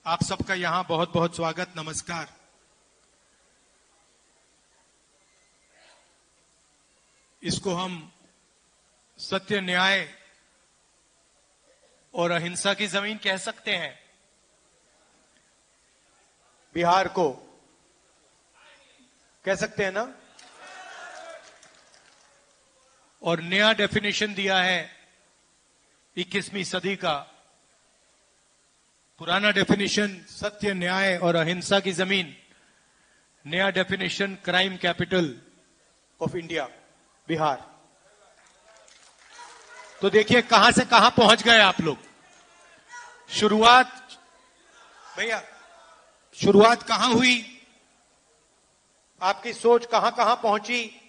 आप सबका यहां बहुत बहुत स्वागत, नमस्कार। इसको हम सत्य, न्याय और अहिंसा की जमीन कह सकते हैं। बिहार को कह सकते हैं ना। और नया डेफिनेशन दिया है 21वीं सदी का। पुराना डेफिनेशन सत्य, न्याय और अहिंसा की जमीन, नया definition crime capital of India, Bihar. तो देखिए कहां से कहां पहुंच गए आप लोग। शुरुआत भैया, शुरुआत कहां हुई, आपकी सोच कहां कहां पहुंची।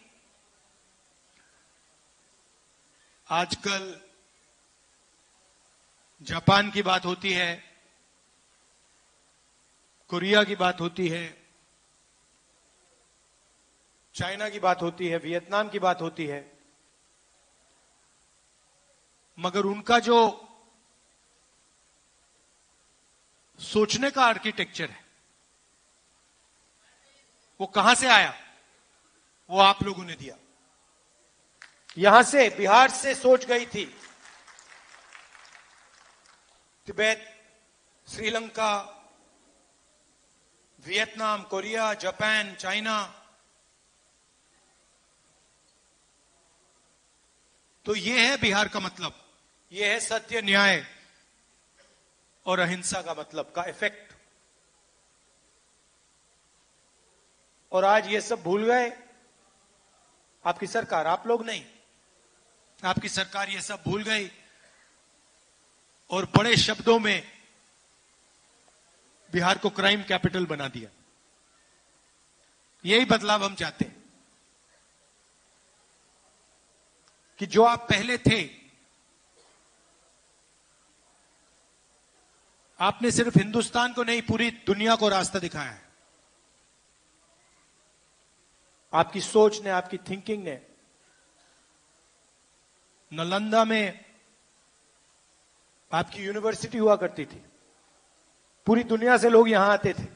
आजकल जापान की बात होती है, कोरिया की बात होती है, चाइना की बात होती है, वियतनाम की बात होती है, मगर उनका जो सोचने का आर्किटेक्चर है वो कहां से आया, वो आप लोगों ने दिया। यहां से, बिहार से सोच गई थी। Tibet, Sri Lanka, Vietnam, Korea, Japan, China. तो ये है बिहार का मतलब, ये है सत्य, न्याय और अहिंसा का मतलब, का इफेक्ट। और आज ये सब भूल गए आपकी सरकार, आप लोग नहीं, आपकी सरकार ये सब भूल गई और बड़े शब्दों में बिहार को क्राइम कैपिटल बना दिया। यही बदलाव हम चाहते हैं कि जो आप पहले थे, आपने सिर्फ हिंदुस्तान को नहीं पूरी दुनिया को रास्ता दिखाया है। आपकी सोच ने, आपकी थिंकिंग ने। नालंदा में आपकी यूनिवर्सिटी हुआ करती थी, पूरी दुनिया से लोग यहां आते थे।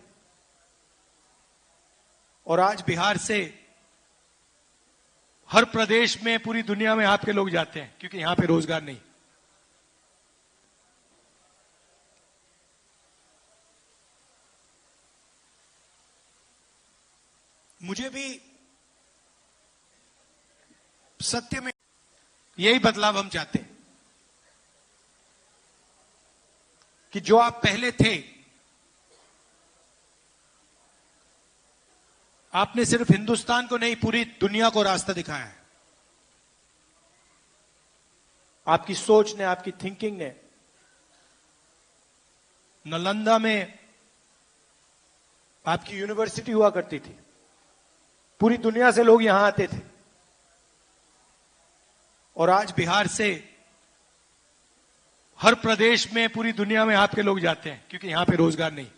और आज बिहार से हर प्रदेश में, पूरी दुनिया में आपके लोग जाते हैं, क्योंकि यहां पे रोजगार नहीं। मुझे भी सत्य में यही बदलाव हम चाहते हैं कि जो आप पहले थे, आपने सिर्फ हिंदुस्तान को नहीं पूरी दुनिया को रास्ता दिखाया है। आपकी सोच ने, आपकी थिंकिंग ने। नालंदा में आपकी यूनिवर्सिटी हुआ करती थी, पूरी दुनिया से लोग यहां आते थे। और आज बिहार से हर प्रदेश में, पूरी दुनिया में आपके लोग जाते हैं, क्योंकि यहां पे रोजगार नहीं।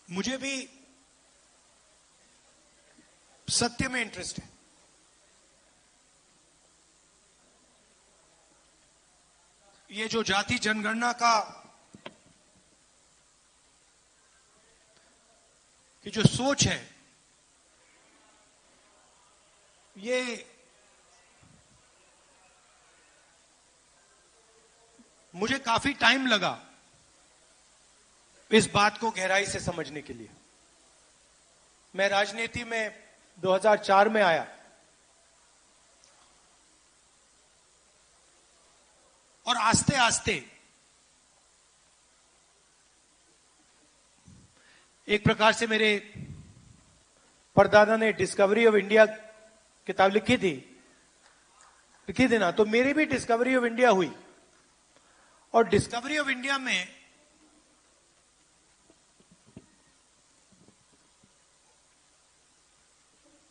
मुझे भी सत्य में इंटरेस्ट है। ये जो जाति जनगणना का कि जो सोच है, ये मुझे काफी टाइम लगा इस बात को गहराई से समझने के लिए। मैं राजनीति में 2004 में आया और आस्ते आस्ते एक प्रकार से मेरे परदादा ने डिस्कवरी ऑफ इंडिया किताब लिखी थी ना, तो मेरी भी डिस्कवरी ऑफ इंडिया हुई। और डिस्कवरी ऑफ इंडिया में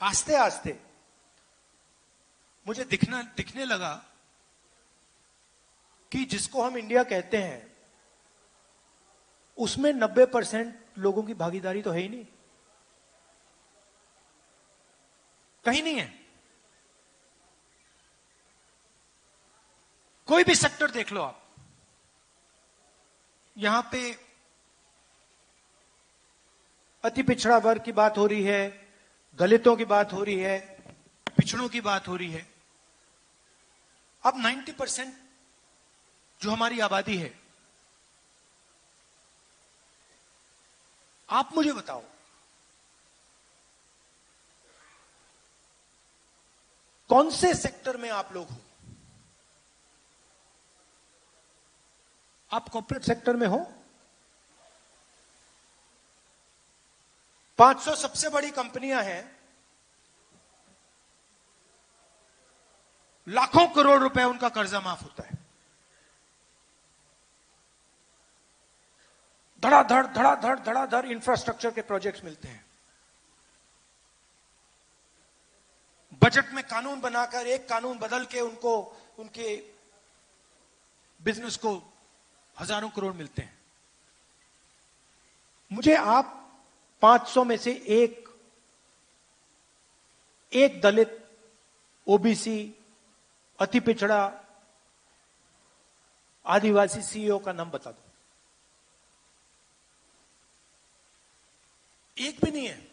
आस्ते आस्ते मुझे दिखने लगा कि जिसको हम इंडिया कहते हैं उसमें 90% लोगों की भागीदारी तो है ही नहीं, कहीं नहीं है। कोई भी सेक्टर देख लो आप, यहां पे अति पिछड़ा वर्ग की बात हो रही है, दलितों की बात हो रही है, पिछड़ों की बात हो रही है। अब 90% जो हमारी आबादी है, आप मुझे बताओ, कौन से सेक्टर में आप लोग हो? आप कॉर्पोरेट सेक्टर में हो? 500 सबसे बड़ी कंपनियां हैं, लाखों करोड़ रुपए उनका कर्जा माफ होता है। धड़ाधड़ इंफ्रास्ट्रक्चर के प्रोजेक्ट्स मिलते हैं। बजट में कानून बनाकर एक कानून बदल के उनको उनके बिजनेस को हजारों करोड़ मिलते हैं। मुझे आप 500 में से एक दलित, ओबीसी, अति पिछड़ा, आदिवासी सीईओ का नाम बता दो। एक भी नहीं है।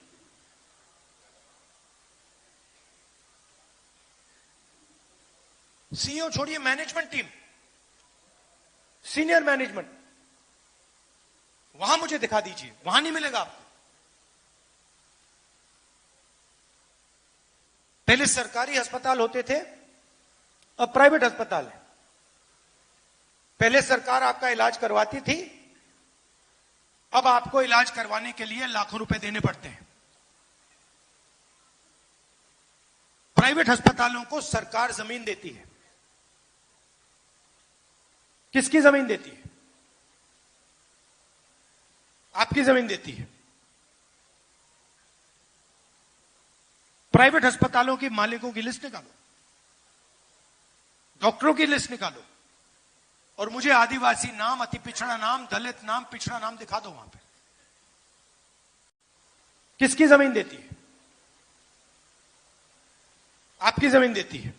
सीईओ छोड़िए, मैनेजमेंट टीम, सीनियर मैनेजमेंट, वहां मुझे दिखा दीजिए, वहां नहीं मिलेगा आपको। पहले सरकारी अस्पताल होते थे, अब प्राइवेट अस्पताल है। पहले सरकार आपका इलाज करवाती थी, अब आपको इलाज करवाने के लिए लाखों रुपए देने पड़ते हैं। प्राइवेट अस्पतालों को सरकार जमीन देती है। किसकी जमीन देती है? आपकी जमीन देती है। प्राइवेट अस्पतालों के मालिकों की लिस्ट निकालो, डॉक्टरों की लिस्ट निकालो, और मुझे आदिवासी नाम, अति पिछड़ा नाम, दलित नाम, पिछड़ा नाम दिखा दो वहां पे। किसकी जमीन देती है? आपकी जमीन देती है।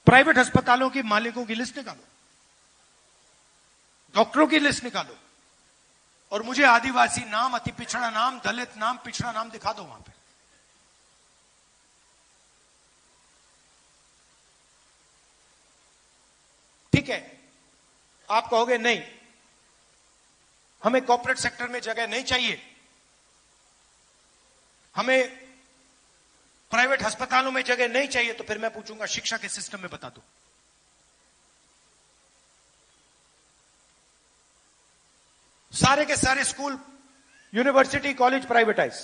प्राइवेट अस्पतालों के मालिकों की लिस्ट निकालो, डॉक्टरों की लिस्ट निकालो, और मुझे आदिवासी नाम, अति पिछड़ा नाम, दलित नाम, पिछड़ा नाम दिखा दो वहां पे। ठीक है, आप कहोगे नहीं, हमें कॉर्पोरेट सेक्टर में जगह नहीं चाहिए, हमें प्राइवेट अस्पतालों में जगह नहीं चाहिए, तो फिर मैं पूछूंगा शिक्षा के सिस्टम में बता दो। सारे के सारे स्कूल, यूनिवर्सिटी, कॉलेज प्राइवेटाइज,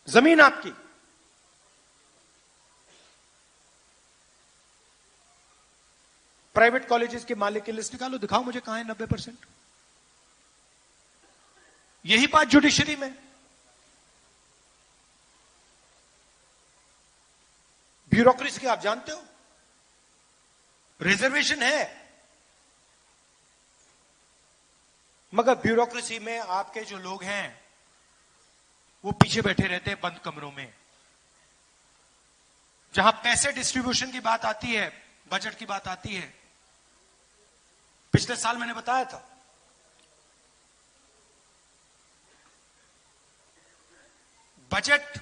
जमीन आपकी। प्राइवेट कॉलेजेस के मालिक की लिस्ट निकालो, दिखाओ मुझे कहां है 90%। यही बात जुडिशरी में। ब्यूरोक्रेसी आप जानते हो, रिजर्वेशन है, मगर ब्यूरोक्रेसी में आपके जो लोग हैं वो पीछे बैठे रहते हैं बंद कमरों में। जहां पैसे डिस्ट्रीब्यूशन की बात आती है, बजट की बात आती है, पिछले साल मैंने बताया था, बजट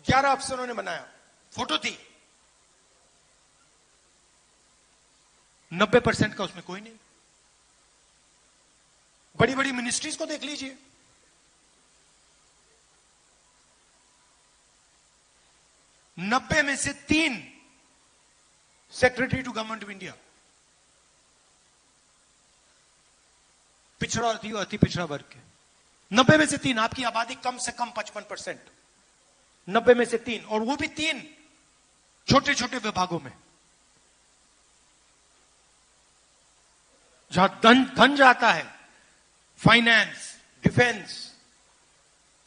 11 अफसरों ने बनाया, फोटो थी, 90% का उसमें कोई नहीं। बड़ी बड़ी मिनिस्ट्रीज को देख लीजिए, नब्बे में से 3 secretary to government of India पिछड़ा और अति पिछड़ा वर्ग के। 90 में से 3, आपकी आबादी कम से कम 55%, 90 में से 3, और वो भी 3 छोटे छोटे विभागों में। जहां धन जाता है, फाइनेंस, डिफेंस,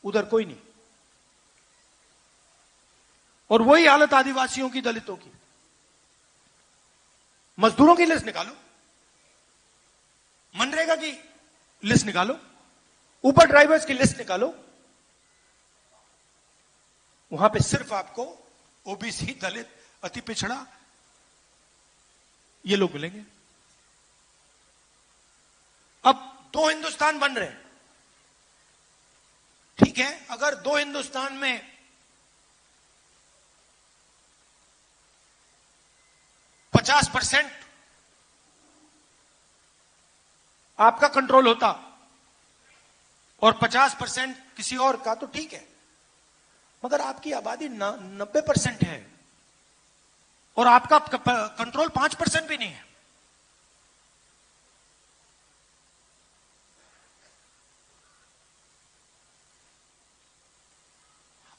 उधर कोई नहीं। और वही हालत आदिवासियों की, दलितों की। मजदूरों की लिस्ट निकालो, मनरेगा की लिस्ट निकालो, ऊपर ड्राइवर्स की लिस्ट निकालो, वहां पे सिर्फ आपको ओबीसी, दलित, अति पिछड़ा ये लोग मिलेंगे। अब दो हिंदुस्तान बन रहे हैं, ठीक है। अगर दो हिंदुस्तान में 50% आपका कंट्रोल होता और 50% किसी और का, तो ठीक है। मगर आपकी आबादी 90% है और आपका कंट्रोल 5% भी नहीं है।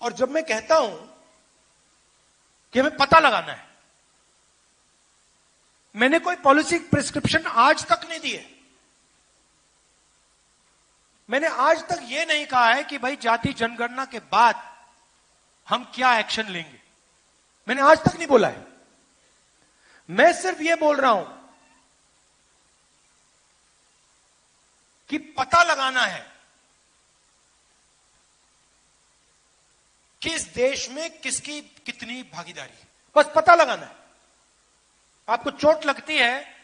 और जब मैं कहता हूं कि हमें पता लगाना है, मैंने कोई पॉलिसी प्रिस्क्रिप्शन आज तक नहीं दी है। मैंने आज तक यह नहीं कहा है कि भाई जाति जनगणना के बाद हम क्या एक्शन लेंगे, मैंने आज तक नहीं बोला है। मैं सिर्फ यह बोल रहा हूं कि पता लगाना है कि इस देश में किसकी कितनी भागीदारी है, बस पता लगाना है। आपको चोट लगती है,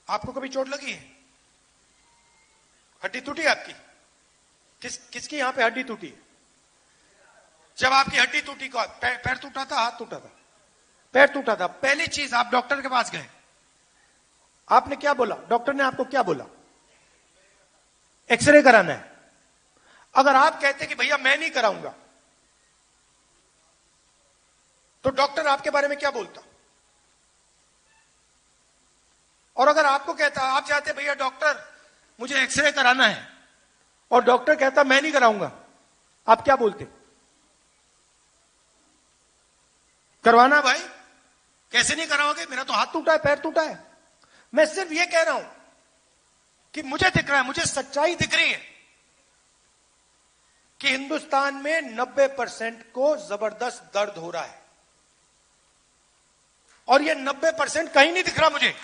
आपको कभी चोट लगी है, हड्डी टूटी आपकी, किसकी यहां पे हड्डी टूटी है? जब आपकी हड्डी टूटी, को पैर टूटा था, हाथ टूटा था, पैर टूटा था, पहली चीज आप डॉक्टर के पास गए, आपने क्या बोला? डॉक्टर ने आपको क्या बोला? एक्सरे कराना है। अगर आप कहते कि भैया मैं नहीं कराऊंगा, तो डॉक्टर आपके बारे में क्या बोलता? और अगर आपको कहता, आप चाहते भैया डॉक्टर मुझे एक्सरे कराना है, और डॉक्टर कहता मैं नहीं कराऊंगा, आप क्या बोलते? करवाना भाई, कैसे नहीं कराओगे, मेरा तो हाथ टूटा है, पैर टूटा है। मैं सिर्फ ये कह रहा हूं कि मुझे दिख रहा है, मुझे सच्चाई दिख रही है कि हिंदुस्तान में 90% को जबरदस्त दर्द हो रहा है, और ये 90% कहीं नहीं दिख रहा मुझे।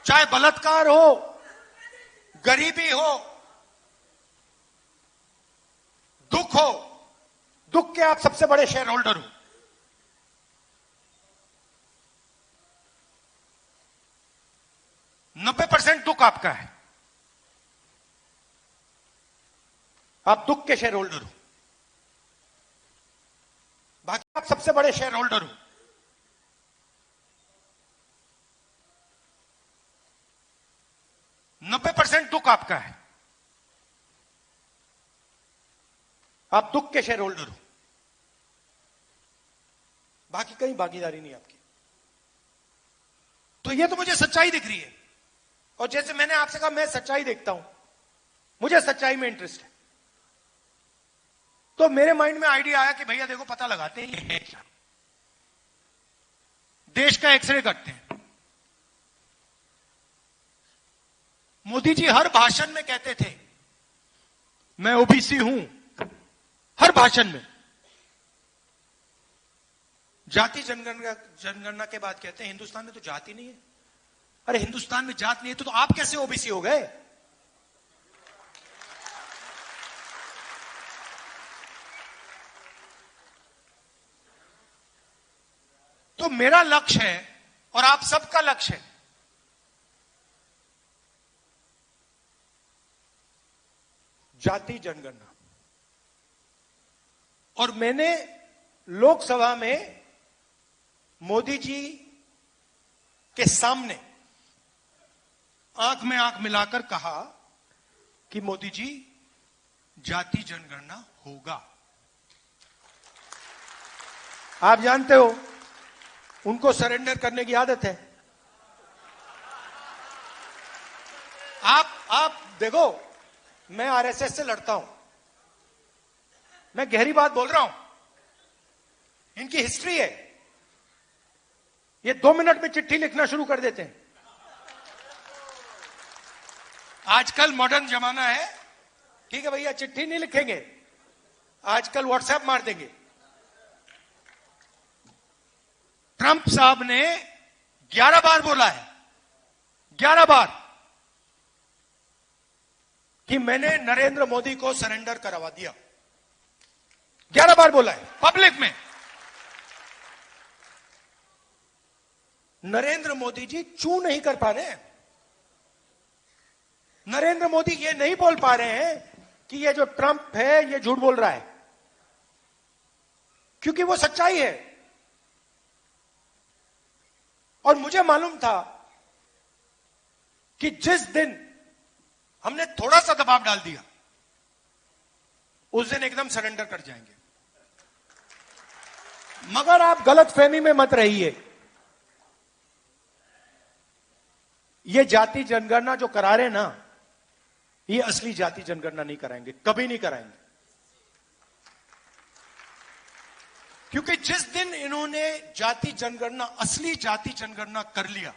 चाहे बलात्कार हो, गरीबी हो, दुख हो, दुख के आप सबसे बड़े शेयर होल्डर हो। नब्बे % दुख आपका है, आप दुख के शेयर होल्डर हो, बाकी आप सबसे बड़े शेयर होल्डर हो। नब्बे % दुख आपका है, आप दुख के शेयर होल्डर हो, बाकी कहीं भागीदारी नहीं आपकी। तो ये तो मुझे सच्चाई दिख रही है, और जैसे मैंने आपसे कहा मैं सच्चाई देखता हूं, मुझे सच्चाई में इंटरेस्ट है। तो मेरे माइंड में आइडिया आया कि भैया देखो पता लगाते हैं ये है क्या, देश का एक्सरे करते हैं। मोदी जी हर भाषण में कहते थे मैं ओबीसी हूं, हर भाषण में। जाति जनगणना के बाद कहते हैं हिंदुस्तान में तो जाति नहीं है। अरे हिंदुस्तान में जात नहीं है तो आप कैसे ओबीसी हो गए? तो मेरा लक्ष्य है और आप सबका लक्ष्य है जाति जनगणना। और मैंने लोकसभा में मोदी जी के सामने आंख में आंख मिलाकर कहा कि मोदी जी जाति जनगणना होगा। आप जानते हो उनको सरेंडर करने की आदत है। आप देखो, मैं आरएसएस से लड़ता हूं, मैं गहरी बात बोल रहा हूं। इनकी हिस्ट्री है, ये 2 मिनट में चिट्ठी लिखना शुरू कर देते हैं। आजकल मॉडर्न जमाना है, ठीक है भैया, चिट्ठी नहीं लिखेंगे, आजकल व्हाट्सएप मार देंगे। ट्रंप साहब ने 11 बार बोला है, 11 बार कि मैंने नरेंद्र मोदी को सरेंडर करवा दिया। 11 बार बोला है पब्लिक में। नरेंद्र मोदी जी चू नहीं कर पा रहे हैं। नरेंद्र मोदी ये नहीं बोल पा रहे हैं कि ये जो ट्रंप है ये झूठ बोल रहा है, क्योंकि वो सच्चाई है। और मुझे मालूम था कि जिस दिन हमने थोड़ा सा दबाव डाल दिया उस दिन एकदम सरेंडर कर जाएंगे। मगर आप गलतफहमी में मत रहिए। ये जाति जनगणना जो करा रहे ना, ये असली जाति जनगणना नहीं कराएंगे, कभी नहीं कराएंगे। क्योंकि जिस दिन इन्होंने जाति जनगणना, असली जाति जनगणना कर लिया,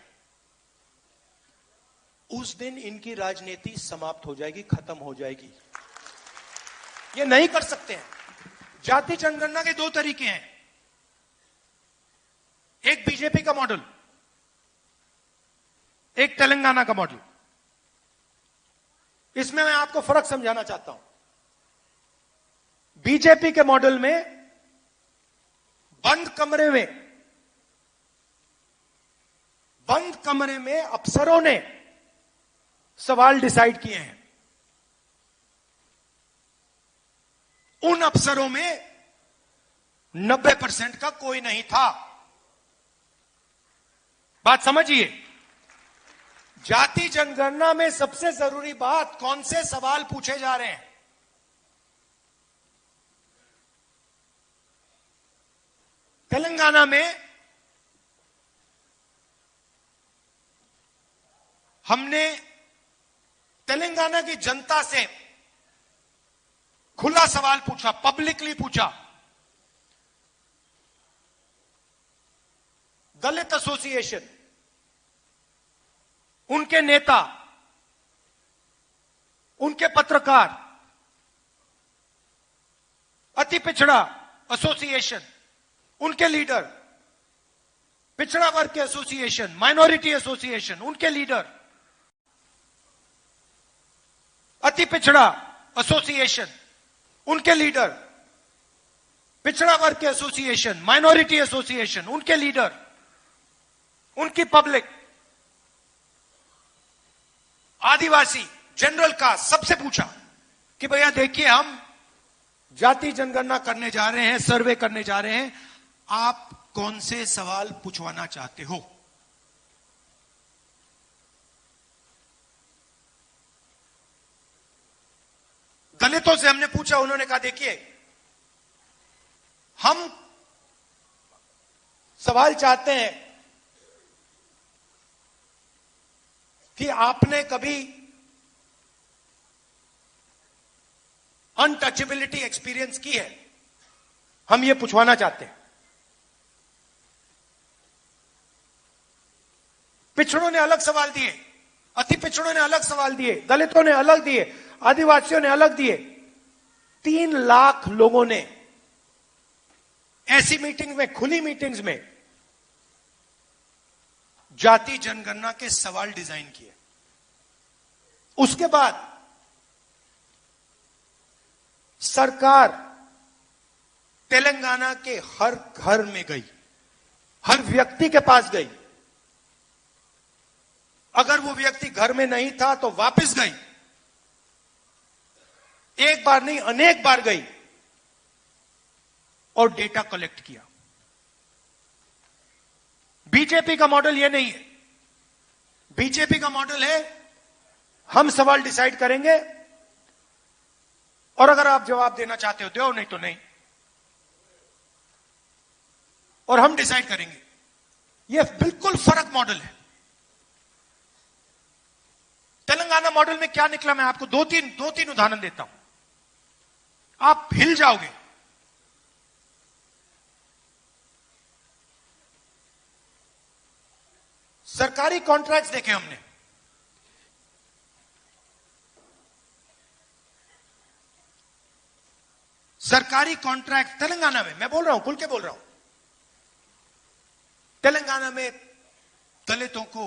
उस दिन इनकी राजनीति समाप्त हो जाएगी, खत्म हो जाएगी। ये नहीं कर सकते हैं। जाति जनगणना के दो तरीके हैं। एक बीजेपी का मॉडल, एक तेलंगाना का मॉडल। इसमें मैं आपको फर्क समझाना चाहता हूं। बीजेपी के मॉडल में बंद कमरे में अफसरों ने सवाल डिसाइड किए हैं। उन अफसरों में 90% का कोई नहीं था। बात समझिए। जाति जनगणना में सबसे जरूरी बात, कौन से सवाल पूछे जा रहे हैं। तेलंगाना में हमने तेलंगाना की जनता से खुला सवाल पूछा, पब्लिकली पूछा। दलित एसोसिएशन, उनके नेता, उनके पत्रकार, अति पिछड़ा एसोसिएशन, उनके लीडर, पिछड़ा वर्ग के एसोसिएशन, माइनॉरिटी एसोसिएशन, उनके लीडर, अति पिछड़ा एसोसिएशन, उनके लीडर, पिछड़ा वर्ग के एसोसिएशन, माइनॉरिटी एसोसिएशन, उनके लीडर, उनकी पब्लिक, आदिवासी, जनरल कास्ट, सबसे पूछा कि भैया देखिए, हम जाति जनगणना करने जा रहे हैं, सर्वे करने जा रहे हैं, आप कौन से सवाल पूछवाना चाहते हो। दलितों से हमने पूछा, उन्होंने कहा देखिए, हम सवाल चाहते हैं कि आपने कभी अनटचेबिलिटी एक्सपीरियंस की है, हम ये पूछवाना चाहते हैं। पिछड़ों ने अलग सवाल दिए, अति पिछड़ों ने अलग सवाल दिए, दलितों ने अलग दिए, आदिवासियों ने अलग दिए। 3 लाख लोगों ने ऐसी मीटिंग में, खुली मीटिंग्स में जाति जनगणना के सवाल डिजाइन किए। उसके बाद सरकार तेलंगाना के हर घर में गई, हर व्यक्ति के पास गई। अगर वो व्यक्ति घर में नहीं था तो वापस गई। एक बार नहीं, अनेक बार गई और डेटा कलेक्ट किया। बीजेपी का मॉडल यह नहीं है। बीजेपी का मॉडल है, हम सवाल डिसाइड करेंगे और अगर आप जवाब देना चाहते हो दो, नहीं तो नहीं, और हम डिसाइड करेंगे। यह बिल्कुल फर्क मॉडल है। तेलंगाना मॉडल में क्या निकला, मैं आपको दो तीन उदाहरण देता हूं, आप हिल जाओगे। सरकारी कॉन्ट्रैक्ट्स देखे हमने। सरकारी कॉन्ट्रैक्ट तेलंगाना में, मैं बोल रहा हूं, खुल के बोल रहा हूं, तेलंगाना में दलितों को,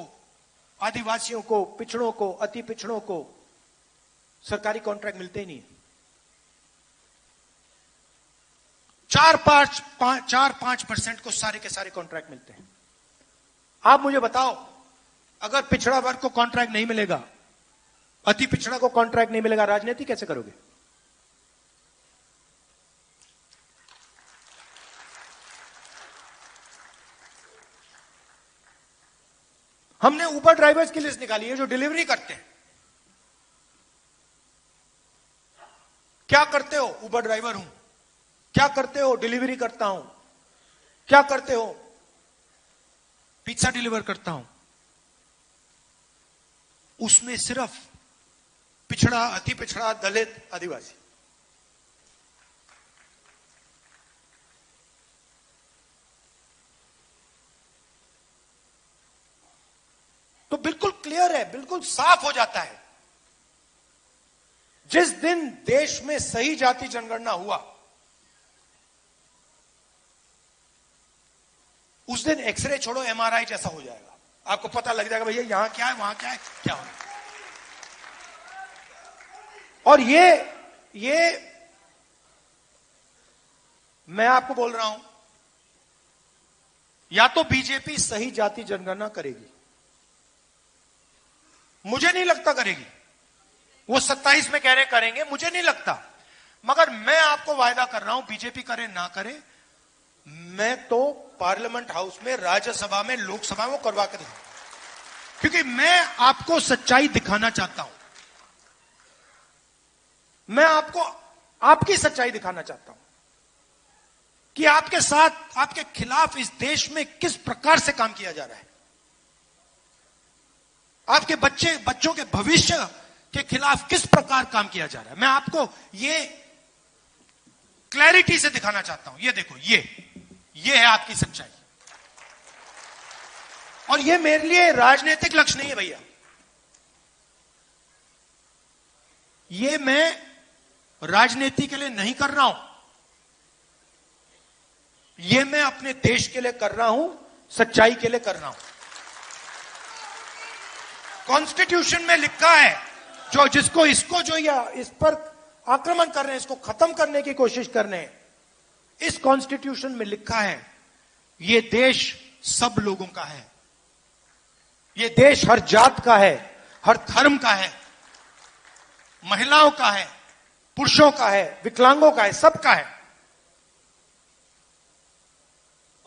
आदिवासियों को, पिछड़ों को, अति पिछड़ों को सरकारी कॉन्ट्रैक्ट मिलते ही नहीं है। 4-5% को सारे के सारे कॉन्ट्रैक्ट मिलते हैं। आप मुझे बताओ, अगर पिछड़ा वर्ग को कॉन्ट्रैक्ट नहीं मिलेगा, अति पिछड़ा को कॉन्ट्रैक्ट नहीं मिलेगा, राजनीति कैसे करोगे? हमने उबर ड्राइवर्स की लिस्ट निकाली है जो डिलीवरी करते हैं। क्या करते हो? उबर ड्राइवर हूं। क्या करते हो? डिलीवरी करता हूं। क्या करते हो? पिज्जा डिलीवर करता हूं। उसमें सिर्फ पिछड़ा, अति पिछड़ा, दलित, आदिवासी। तो बिल्कुल क्लियर है, बिल्कुल साफ हो जाता है। जिस दिन देश में सही जाति जनगणना हुआ, उस दिन एक्सरे छोड़ो एमआरआई जैसा हो जाएगा। आपको पता लग जाएगा भैया यहां क्या है, वहां क्या है, क्या हो रहा है। और ये मैं आपको बोल रहा हूं, या तो बीजेपी सही जाति जनगणना करेगी, मुझे नहीं लगता करेगी। वो 27 में कह रहे करेंगे, मुझे नहीं लगता। मगर मैं आपको वायदा कर रहा हूं, बीजेपी करे ना करे, मैं तो पार्लियामेंट हाउस में, राज्यसभा में, लोकसभा में करवा के दूंगा। क्योंकि मैं आपको सच्चाई दिखाना चाहता हूं। मैं आपको आपकी सच्चाई दिखाना चाहता हूं कि आपके साथ, आपके खिलाफ इस देश में किस प्रकार से काम किया जा रहा है। आपके बच्चों के भविष्य के खिलाफ किस प्रकार काम किया जा रहा है। मैं आपको ये क्लैरिटी से दिखाना चाहता हूं। ये देखो, ये है आपकी सच्चाई। और ये मेरे लिए राजनीतिक लक्ष्य नहीं है भैया। ये मैं राजनीति के लिए नहीं कर रहा हूं, ये मैं अपने देश के लिए कर रहा हूं, सच्चाई के लिए कर रहा हूं। कॉन्स्टिट्यूशन में लिखा है, इस पर आक्रमण कर रहे हैं, इसको खत्म करने की कोशिश कर रहे हैं, इस कॉन्स्टिट्यूशन में लिखा है ये देश सब लोगों का है। ये देश हर जात का है, हर धर्म का है, महिलाओं का है, पुरुषों का है, विकलांगों का है, सबका है।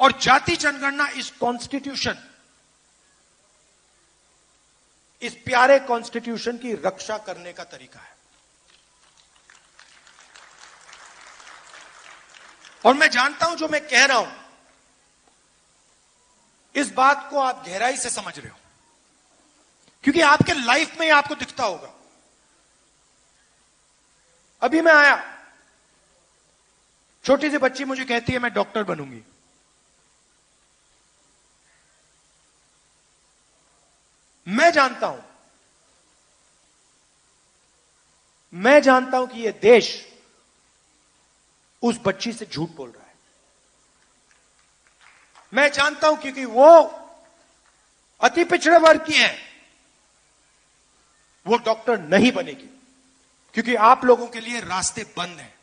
और जाति जनगणना इस कॉन्स्टिट्यूशन, इस प्यारे कॉन्स्टिट्यूशन की रक्षा करने का तरीका है। और मैं जानता हूं जो मैं कह रहा हूं, इस बात को आप गहराई से समझ रहे हो, क्योंकि आपके लाइफ में आपको दिखता होगा। अभी मैं आया, छोटी सी बच्ची मुझे कहती है मैं डॉक्टर बनूंगी। मैं जानता हूं कि यह देश उस बच्ची से झूठ बोल रहा है। मैं जानता हूं क्योंकि वो अति पिछड़े वर्ग की है, वो डॉक्टर नहीं बनेगी, क्योंकि आप लोगों के लिए रास्ते बंद हैं।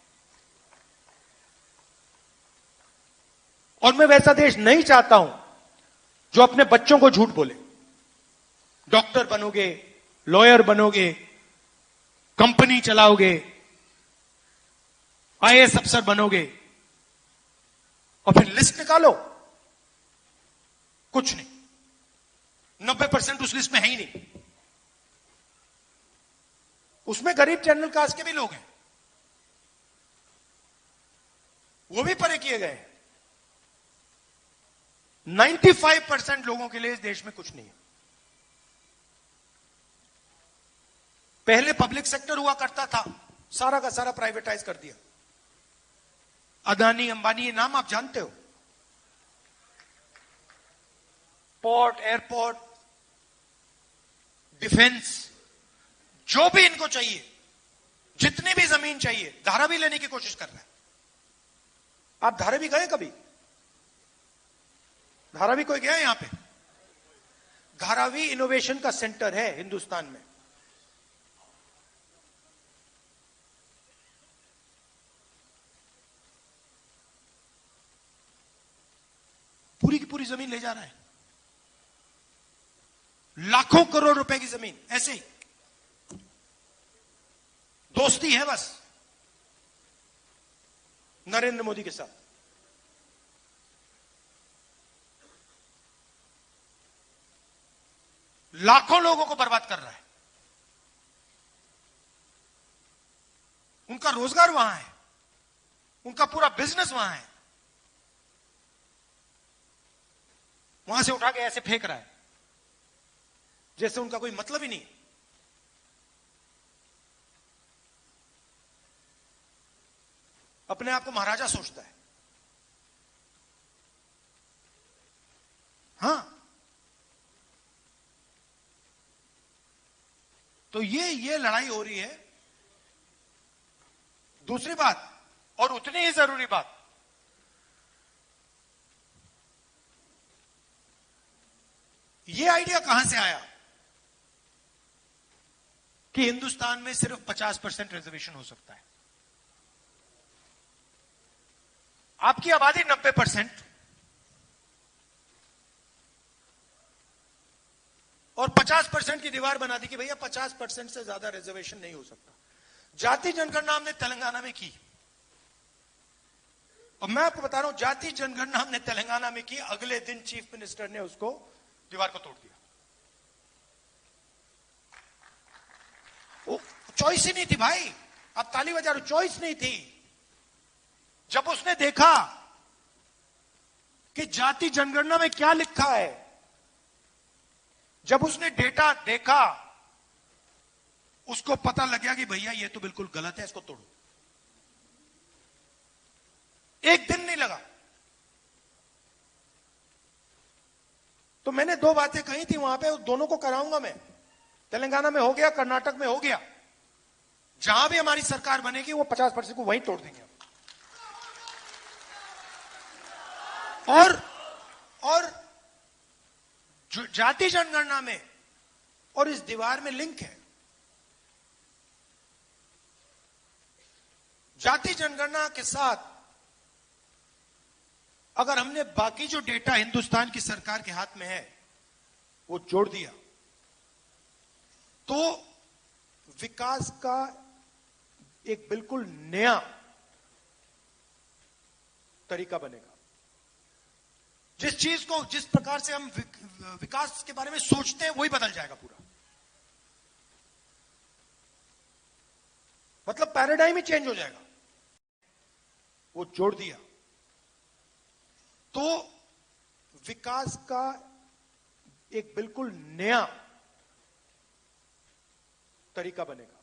और मैं वैसा देश नहीं चाहता हूं जो अपने बच्चों को झूठ बोले। डॉक्टर बनोगे, लॉयर बनोगे, कंपनी चलाओगे, आईएएस अफसर बनोगे, और फिर लिस्ट निकालो, कुछ नहीं। 90% उस लिस्ट में है ही नहीं। उसमें गरीब जनरल कास्ट के भी लोग हैं, वो भी परे किए गए। 95% लोगों के लिए इस देश में कुछ नहीं है। पहले पब्लिक सेक्टर हुआ करता था, सारा का सारा प्राइवेटाइज कर दिया। अदानी, अंबानी, ये नाम आप जानते हो। पोर्ट, एयरपोर्ट, डिफेंस, जो भी इनको चाहिए, जितनी भी जमीन चाहिए, धारावी लेने की कोशिश कर रहा है। आप धारावी गए कभी? धारावी कोई गया यहां पे? धारावी इनोवेशन का सेंटर है हिंदुस्तान में। जमीन ले जा रहा है, लाखों करोड़ रुपए की जमीन, ऐसे ही दोस्ती है बस नरेंद्र मोदी के साथ। लाखों लोगों को बर्बाद कर रहा है, उनका रोजगार वहां है, उनका पूरा बिजनेस वहां है, वहां से उठा के ऐसे फेंक रहा है जैसे उनका कोई मतलब ही नहीं। अपने आप को महाराजा सोचता है। हां, तो ये लड़ाई हो रही है। दूसरी बात, और उतनी ही जरूरी बात, ये आइडिया कहां से आया कि हिंदुस्तान में सिर्फ 50% रिजर्वेशन हो सकता है? आपकी आबादी 90% और 50% की दीवार बना दी कि भैया 50% से ज्यादा रिजर्वेशन नहीं हो सकता। जाति जनगणना हमने तेलंगाना में की, और मैं आपको बता रहा हूं, जाति जनगणना हमने तेलंगाना में की, अगले दिन चीफ मिनिस्टर ने उसको दीवार को तोड़ दिया। चॉइस ही नहीं थी भाई, आप ताली बजा रहे हो, चॉइस नहीं थी। जब उसने देखा कि जाति जनगणना में क्या लिखा है, जब उसने डेटा देखा, उसको पता लग गया कि भैया ये तो बिल्कुल गलत है, इसको तोड़ो। एक दिन नहीं लगा। तो मैंने दो बातें कही थी वहां पे, दोनों को कराऊंगा मैं। तेलंगाना में हो गया, कर्नाटक में हो गया, जहां भी हमारी सरकार बनेगी वो 50% को वहीं तोड़ देंगे। और जो जाति जनगणना में और इस दीवार में लिंक है। जाति जनगणना के साथ अगर हमने बाकी जो डेटा हिंदुस्तान की सरकार के हाथ में है वो जोड़ दिया, तो विकास का एक बिल्कुल नया तरीका बनेगा। जिस चीज को, जिस प्रकार से हम विकास के बारे में सोचते हैं, वही बदल जाएगा पूरा। मतलब पैराडाइम ही चेंज हो जाएगा। वो जोड़ दिया तो विकास का एक बिल्कुल नया तरीका बनेगा।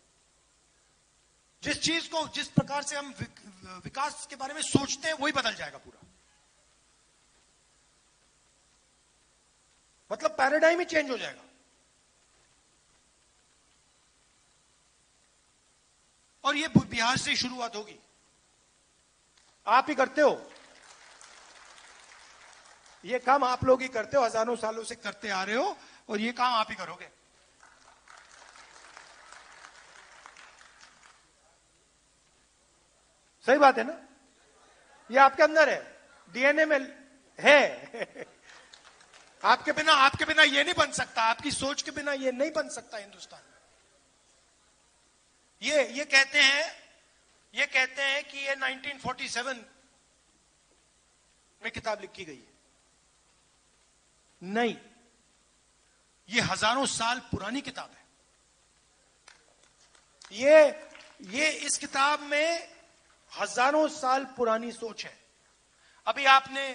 जिस चीज को, जिस प्रकार से हम विकास के बारे में सोचते हैं, वही बदल जाएगा पूरा। मतलब पैराडाइम ही चेंज हो जाएगा। और ये बिहार से शुरुआत होगी। आप ही करते हो ये काम, आप लोग ही करते हो, हजारों सालों से करते आ रहे हो, और ये काम आप ही करोगे। सही बात है ना? ये आपके अंदर है, डीएनए में है। आपके बिना ये नहीं बन सकता, आपकी सोच के बिना ये नहीं बन सकता हिंदुस्तान में। ये कहते हैं कि ये 1947 में किताब लिखी गई है। नहीं, ये हजारों साल पुरानी किताब है। ये इस किताब में हजारों साल पुरानी सोच है। अभी आपने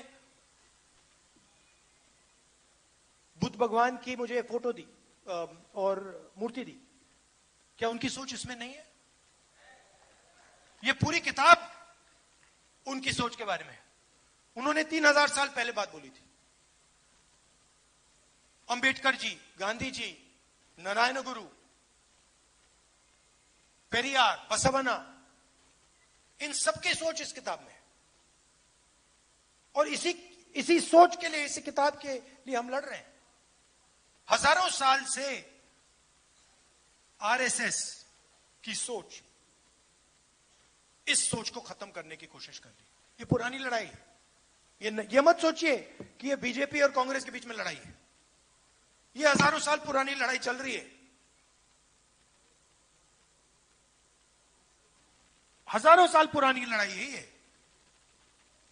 बुद्ध भगवान की मुझे फोटो दी और मूर्ति दी, क्या उनकी सोच इसमें नहीं है? ये पूरी किताब उनकी सोच के बारे में है। उन्होंने 3000 साल पहले बात बोली थी। अंबेडकर जी, गांधी जी, नारायण गुरु, पेरियार, बसवना, इन सबकी सोच इस किताब में है। और इसी सोच के लिए, इसी किताब के लिए हम लड़ रहे हैं। हजारों साल से आरएसएस की सोच इस सोच को खत्म करने की कोशिश कर रही है। ये पुरानी लड़ाई है, ये मत सोचिए कि ये बीजेपी और कांग्रेस के बीच में लड़ाई है। ये हजारों साल पुरानी लड़ाई चल रही है, हजारों साल पुरानी लड़ाई है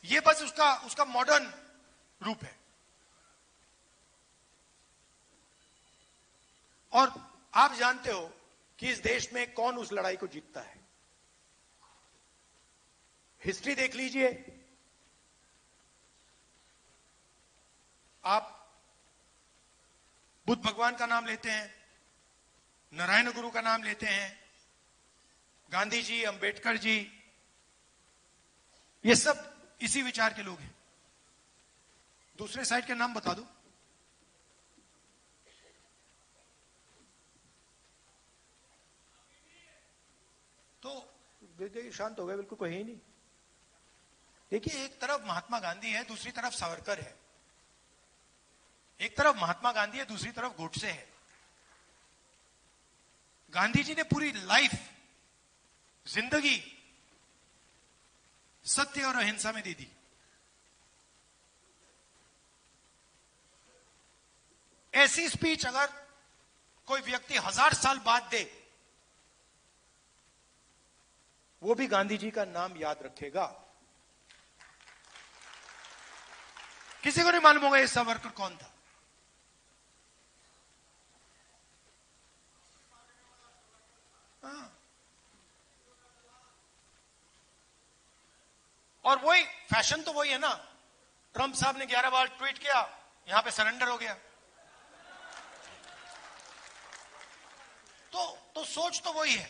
ये बस उसका मॉडर्न रूप है। और आप जानते हो कि इस देश में कौन उस लड़ाई को जीतता है। हिस्ट्री देख लीजिए आप। बुद्ध भगवान का नाम लेते हैं, नारायण गुरु का नाम लेते हैं, गांधी जी, अंबेडकर जी, ये सब इसी विचार के लोग हैं। दूसरे साइड के नाम बता दो। तो देखिए शांत हो गए, बिल्कुल कोई ही नहीं। देखिए एक तरफ महात्मा गांधी है, दूसरी तरफ सावरकर है। एक तरफ महात्मा गांधी है, दूसरी तरफ गोडसे है। गांधी जी ने पूरी लाइफ, जिंदगी सत्य और अहिंसा में दे दी। ऐसी स्पीच अगर कोई व्यक्ति 1000 साल बाद दे, वो भी गांधी जी का नाम याद रखेगा। किसी को नहीं मालूम होगा ये सावरकर कौन था। और वही फैशन तो वही है ना। ट्रंप साहब ने 11 बार ट्वीट किया, यहां पे सरेंडर हो गया। तो सोच तो वही है।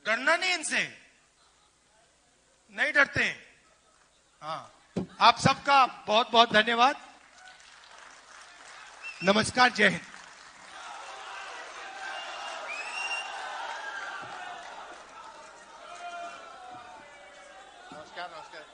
डरना नहीं, इनसे नहीं डरते। हाँ, आप सबका बहुत बहुत धन्यवाद। नमस्कार, जय हिंद। नमस्कार नमस्कार।